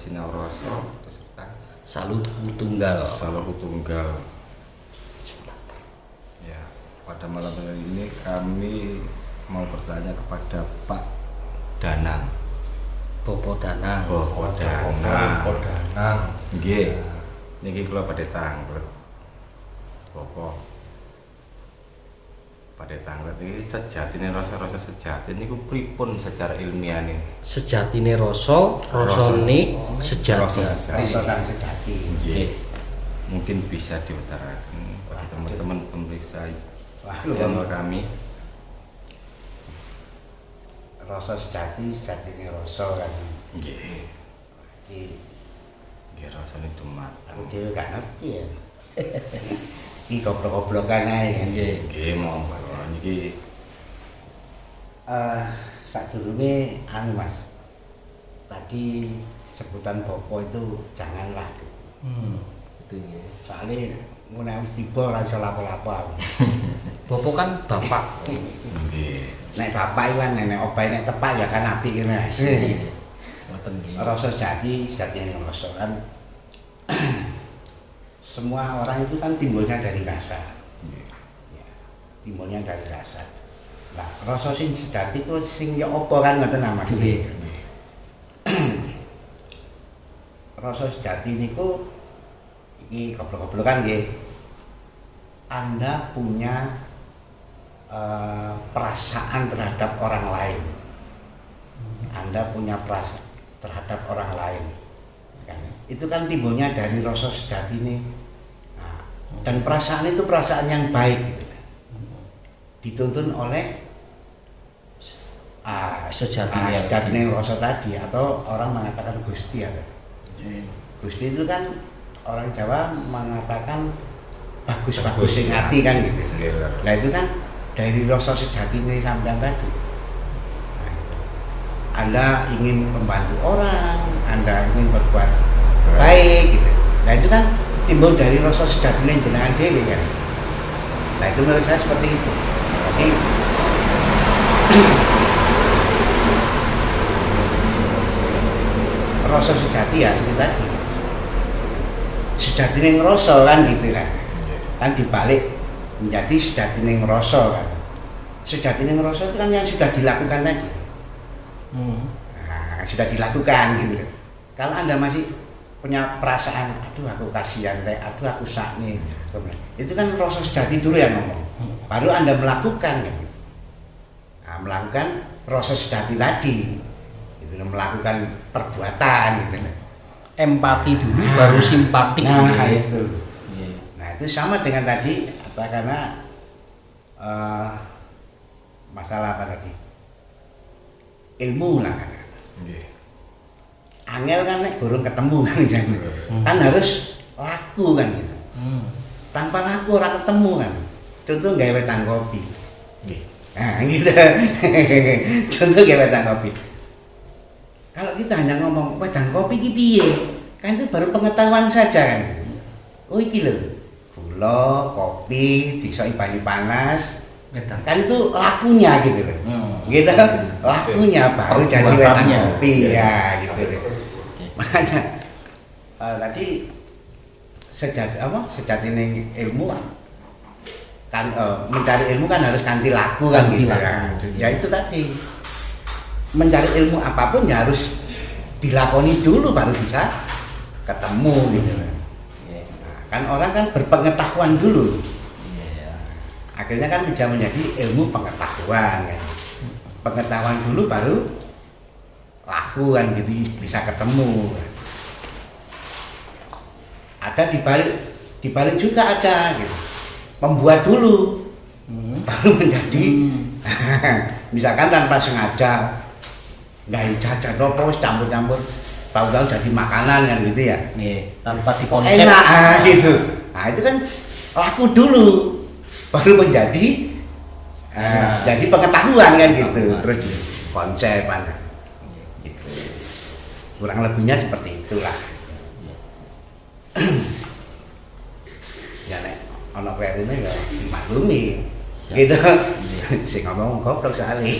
sinau rasa serta Saluku Tunggal. Saluku Tunggal. Ya, pada malam hari ini kami mau bertanya kepada Pak Danang. Bopo Danang. Bopo Danang. Bopo Danang. Nggih. Niki kula badhe tanglet. Bopo. Badhe tanglet iki sejatine rasa-rasa sejati niku pripun secara ilmiah nih? Sejatine rasa, rasane sejati. Rasa kang sejati. Nggih. Mungkin bisa diutarakan pada teman-teman pemirsa channel kami. Rasa sejati, sejatine rasa kan. Nggih. Iki Nggih rasane dumat. aku dhewe gak ngerti ya. Iki goblok-goblokan ae kan. Nggih, monggo niki. Sadurunge anu Mas. Tadi sebutan Bopo itu janganlah. Itu ya. Soalnya ngono wis tiba ora iso lapo-lapo aku. Bopo kan bapak. Nggih. Nek bapak iku kan nek obahe nek tepak ya kan apik ngene. Ngoten nggih. Rasa sejati, sejatine rasa kan. Semua orang itu kan timbulnya dari rasa. Ya, timbulnya dari rasa. Nah, rasa sing sejati ku sing ya apa kan ngoten Mas. Nggih. Rasa sejati niku iki goblok-goblokan nggih. Anda punya perasaan terhadap orang lain. Anda punya perasaan terhadap orang lain. Kan? Itu kan timbulnya dari rasa sejati ini. Nah, dan perasaan itu perasaan yang baik gitu. Dituntun oleh sejatine rasa tadi atau orang mengatakan Gusti ada. Gusti itu kan orang Jawa mengatakan bagus-bagus sing ati kan gitu. Nah itu kan dari rasa sejatine sampean tadi. Nah, gitu. Anda ingin membantu orang, Anda ingin berbuat baik gitu. Nah itu kan timbul dari rasa sejatine jenengan dhewe kan. Nah itu menurut saya seperti itu. Jadi rasa sejati ya itu tadi. Sejatine ngrasa kan gitu kan. Kan dibalik menjadi sejatine ngrasa kan. Sejatine ngrasa itu kan yang sudah dilakukan tadi. Nah, sudah dilakukan gitu. Kalau Anda masih punya perasaan, aduh aku kasihan teh, aduh aku sakne. Itu kan rasa sejati dulu yang ngomong. Baru Anda melakukan gitu. Nah, melakukan rasa sejati tadi. Itu melakukan perbuatan gitu. Empati dulu baru simpatik. Nah, itu. Nah, itu sama dengan tadi karena masalah apa tadi? Ilmu lah kan. Angel kan nek burung ketemu kan. Kan harus laku kan gitu. Tanpa laku ora ketemu kan. Contoh gawe wetang kopi. Nggih. Nah, gitu. Contoh gawe wetang kopi. Kalau kita hanya ngomong wedang kopi iki piye? Kan itu baru pengetahuan saja kan. Oh iki lho. Gula, kopi, disoi banyu panas. Kan itu lakunya gitu loh. Gitu. Lakunya baru jadi wedang kopi ya gitu loh. Makanya tadi sejatine ilmu kan mencari ilmu kan harus kanthi laku kan gitu ya. Ya itu tadi. Mencari ilmu apapun ya harus dilakoni dulu baru bisa ketemu gitu. Nah, kan orang kan berpengetahuan dulu. Akhirnya kan bisa menjadi ilmu pengetahuan kan. Pengetahuan dulu baru laku kan gitu bisa ketemu. Ada dibalik juga ada gitu. Membuat dulu baru menjadi misalkan tanpa sengaja nggak jajan apa wis campur-campur tahu-tahu jadi makanan kan gitu ya. Tanpa dikonsep. Enak gitu. Nah itu kan laku dulu baru menjadi jadi pengetahuan kan gitu. Terus konsep gitu. Kurang lebihnya seperti itulah. Ya nek ana perune ya dimaklumi. Gitu. Sing ngomong goblok sekali.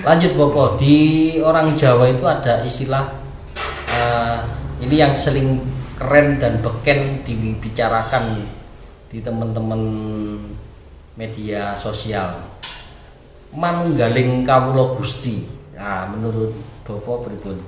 Lanjut Bopo, di orang Jawa itu ada istilah ini yang sering keren dan beken dibicarakan di teman-teman media sosial. Manunggaling kawula Gusti. Nah, menurut Bapak pripun?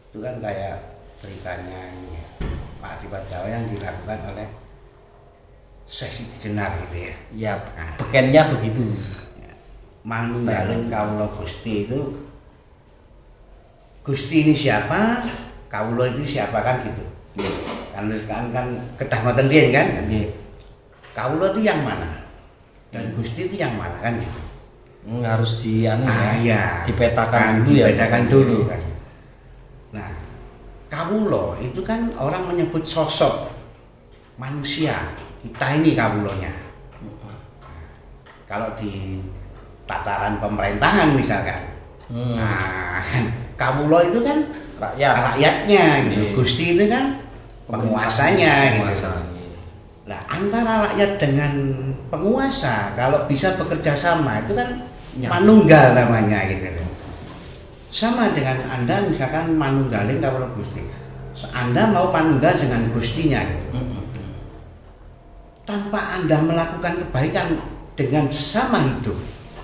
Itu kan kayak ceritanya ini ya, Pak Sifat Jawa yang dilakukan oleh Syekh Siti Jenar gitu ya. Ya, bekennya begitu. Manunggaling kawula Gusti itu, Gusti ini siapa, kawula itu siapa kan gitu. Kan kedah ngoten riyen kan. Nggih. Kawula itu yang mana? Dan Gusti itu yang mana kan gitu. Harus Iya. dipetakan dulu ya. Dipetakan dulu kan. Nah, kawula itu kan orang menyebut sosok manusia. Kita ini kawulanya. Kalau di tataran pemerintahan misalkan, nah, kawula itu kan rakyatnya gitu. Gusti itu kan penguasanya gitu. Nah, antara rakyat dengan penguasa kalau bisa bekerja sama itu kan manunggal namanya gitu. Sama dengan Anda misalkan manunggalin kawula Gusti. Anda mau manunggal dengan Gustinya gitu. Tanpa Anda melakukan kebaikan dengan sesama hidup,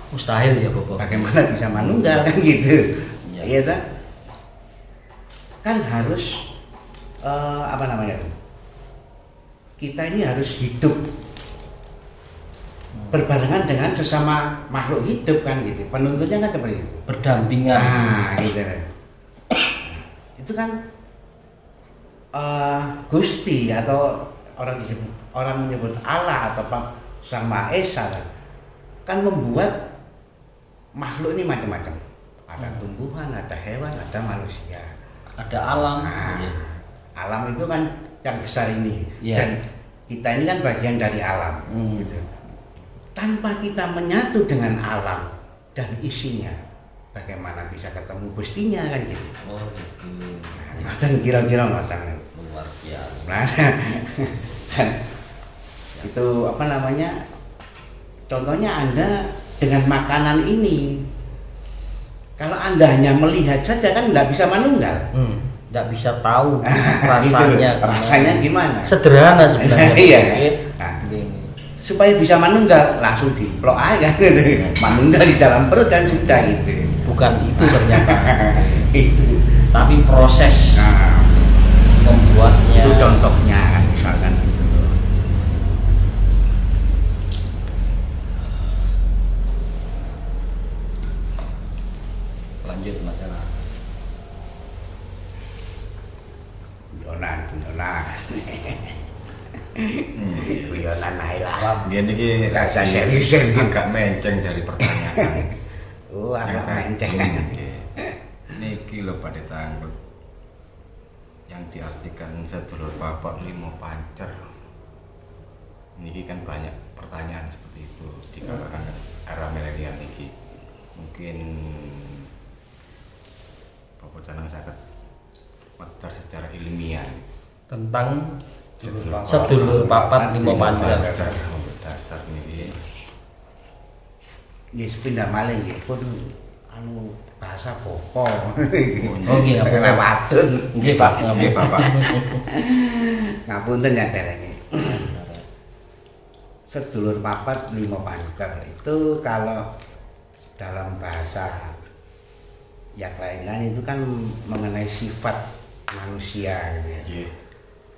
Mustahil ya Bapak. bagaimana bisa manunggal kan gitu. Iya. Iya kan? Kan harus apa namanya? Kita ini harus hidup berbarengan dengan sesama makhluk hidup kan gitu. Penuntutnya kan seperti itu. Berdampingan. Nah, gitu. Itu kan Gusti atau orang menyebut Allah atau Sang Maha Esa kan membuat makhluk ini macam-macam. Ada tumbuhan, ada hewan, ada manusia. Ada alam. Nah, alam itu kan yang besar ini, Yeah. dan kita ini kan bagian dari alam, gitu. Tanpa kita menyatu dengan alam dan isinya, bagaimana bisa ketemu Gustinya kan gitu. Oh gitu. Ngoten kira-kira ngoten. Luar biasa. Nah, kan itu apa namanya? Contohnya Anda dengan makanan ini, kalau Anda hanya melihat saja kan nggak bisa manunggal. Nggak bisa tahu Rasanya, rasanya. rasanya gimana? Sederhana sebenarnya. Iya. Nah, Supaya bisa manunggal langsung diplok aja manunggal di dalam perut kan sudah gitu. bukan itu ternyata. Itu. Tapi proses membuatnya. Itu contohnya kan misalkan gitu. Lanjut masalah. Guyonan ae lah. Dia niki Rasa serius ini. agak menceng dari pertanyaan. Oh, agak menceng. Niki lho Pak Detangkut. Yang diartikan sedulur bapak limo pancer. Niki kan banyak pertanyaan seperti itu di kalangan era milenial niki. Mungkin Bapak Janang sangat wedar secara ilmiah Tentang sedulur papat limo pancer. untuk dasar ini. Nggih pindah malih nggih pun anu bahasa popo. Oh nggih apa? Lewatun. Nggih Pak. Oke Bapak. Ngapunten ya derenge. Sedulur papat limo pancer itu kalau dalam bahasa yang lain-lain itu kan mengenai sifat manusia gitu ya. Nggih.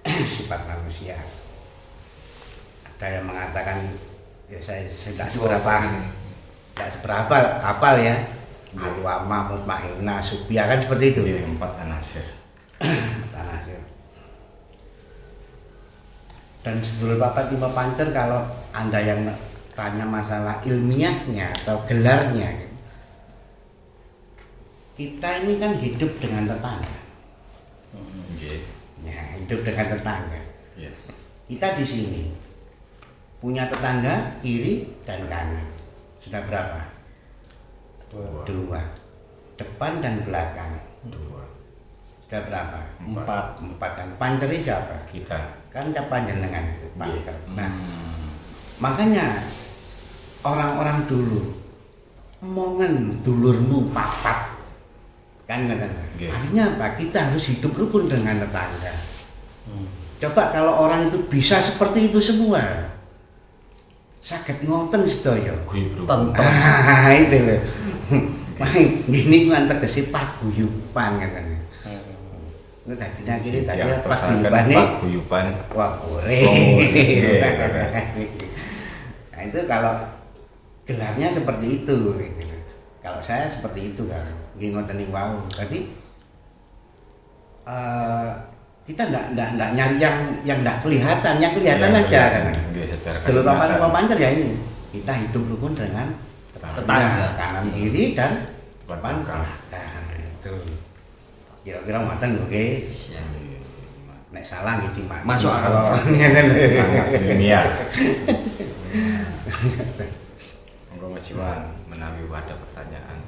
Sifat manusia. Ada yang mengatakan ya saya tidak seberapa hafal ya. Al-Wama, Mutmainah, Supia kan seperti itu. Nggih, 4 anasir. Anasir. Dan sedulur papat lima pancer kalau Anda yang tanya masalah ilmiahnya atau gelarnya, kita ini kan hidup dengan tetangga. Nggih. Ya, hidup dengan tetangga. Iya. Kita di sini punya tetangga kiri dan kanan. Sudah berapa? Dua. Depan dan belakang. 2. Sudah berapa? 4. Empat kan. Panceri siapa? Kita. Kan panjenengan itu pancer. Nah, makanya orang-orang dulu mongen dulurmu papat Kan ngoten. Nggih. Artinya apa? Kita harus hidup rukun dengan tetangga. Coba kalau orang itu bisa seperti itu semua, saged ngoten sedaya. Guyub Tentu. Ah, itu lho. Gini kan tegese paguyuban katanya. Itu tadinya kiri tadi paguyuban nih. paguyuban. Wah, boleh. Nah, itu kalau gelarnya seperti itu gitu. Kalau saya seperti itu kan. Nggih ngoten niku wau. Berarti kita enggak nyari yang enggak kelihatan, yang kelihatan Ya, aja kan. Nggih, secara Kalau kelihatan. papan ya ini. Kita hidup rukun dengan tetangga, kanan kiri dan depan belakang. Itu. Kira-kira ngoten lho, guys. Nek salah nggih dimaki. Masuk akal. Sangat ilmiah. Monggo Mas Iwan menawi ada pertanyaan.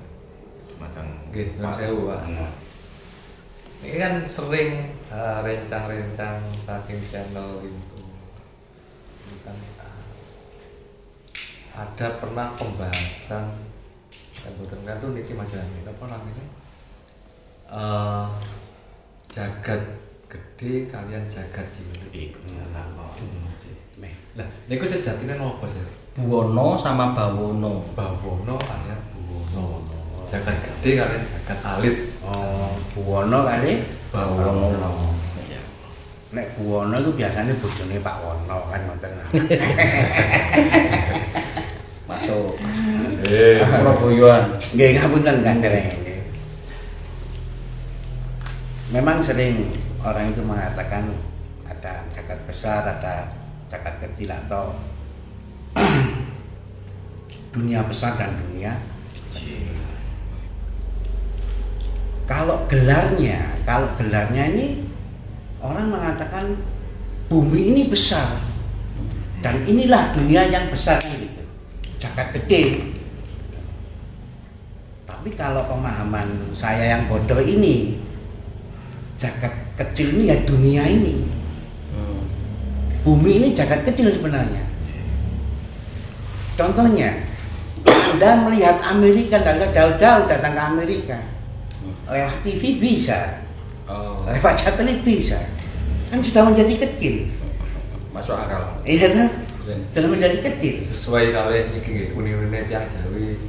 Dumateng Nggih, nyuwun sewu, Pak. Ini kan sering rencang-rencang saking channel itu. Ini kan ada pernah pembahasan dan boten kan tuh niki majalah apa namanya? Jagat gede kalian jagat cilik. Lah, niku sejatine napa sih? Buwono sama Bawono. Bawono kalian Buwono. Jagat gede kalian jagat alit. Oh, Buwono kali Bawono. nek Buwono itu biasanya bojone Pak Wono kan ngoten. Masuk. Surabayaan. Nggih ngapunten Kanjeng. Memang sering orang itu mengatakan ada jagat besar, ada jagat kecil atau dunia besar dan dunia kecil. Kalau gelarnya ini orang mengatakan bumi ini besar dan inilah dunia yang besar kan gitu. Jagat gede. Tapi kalau pemahaman saya yang bodoh ini, jagat kecil ini ya dunia ini. Bumi ini jagat kecil sebenarnya. Contohnya, Anda melihat Amerika dan jauh-jauh datang ke Amerika. Lewat TV bisa, lewat satelit bisa. Kan sudah menjadi kecil. Masuk akal. Iya kan? Sudah menjadi kecil. Sesuai kalih niki nggih uni-unine tiyang Jawi.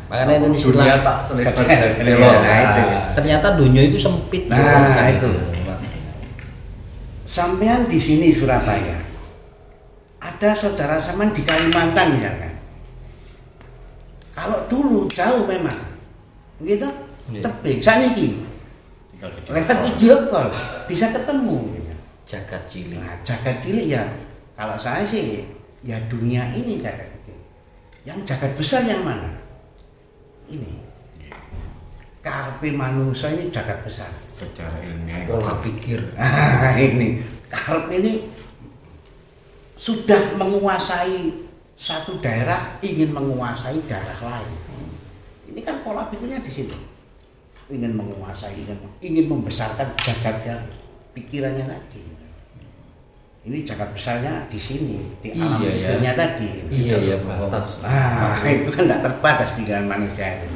Makanya itu dunia istilah. tak selebar dari Iya, lelok. nah, itu. Ternyata dunia itu sempit. Nah, Kan itu. Sampean di sini Surabaya. Ada saudara sampean di Kalimantan misalkan. Kalau dulu jauh memang. Gitu. Iya. Tebing saniki. tinggal video Lewat call. video call bisa ketemu gitu. Jagat cilik. Nah, jagat cilik ya kalau saya sih ya dunia ini jagat kecil. Yang jagat besar yang mana? Ini. Karpe manusia ini jagat besar. secara ilmiah Pola pikir. Nah, ini karpe ini sudah menguasai satu daerah, ingin menguasai daerah lain. Ini kan pola pikirnya di situ. Ingin menguasai, ingin membesarkan jagatnya, pikirannya tadi. Ini jagat besarnya di sini, di alam Iya, ya. pikirnya tadi. Iya ya, Batas. Ah, itu kan tidak terbatas pikiran manusia itu.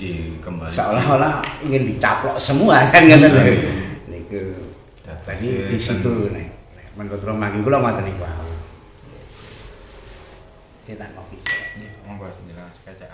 dikembali Seolah-olah ingin dicaplok semua kan kan. Niku. Jadi di situ nih. Menurut Romangi kula ngoten niku. Cetak kopi. monggo jenengan sepeda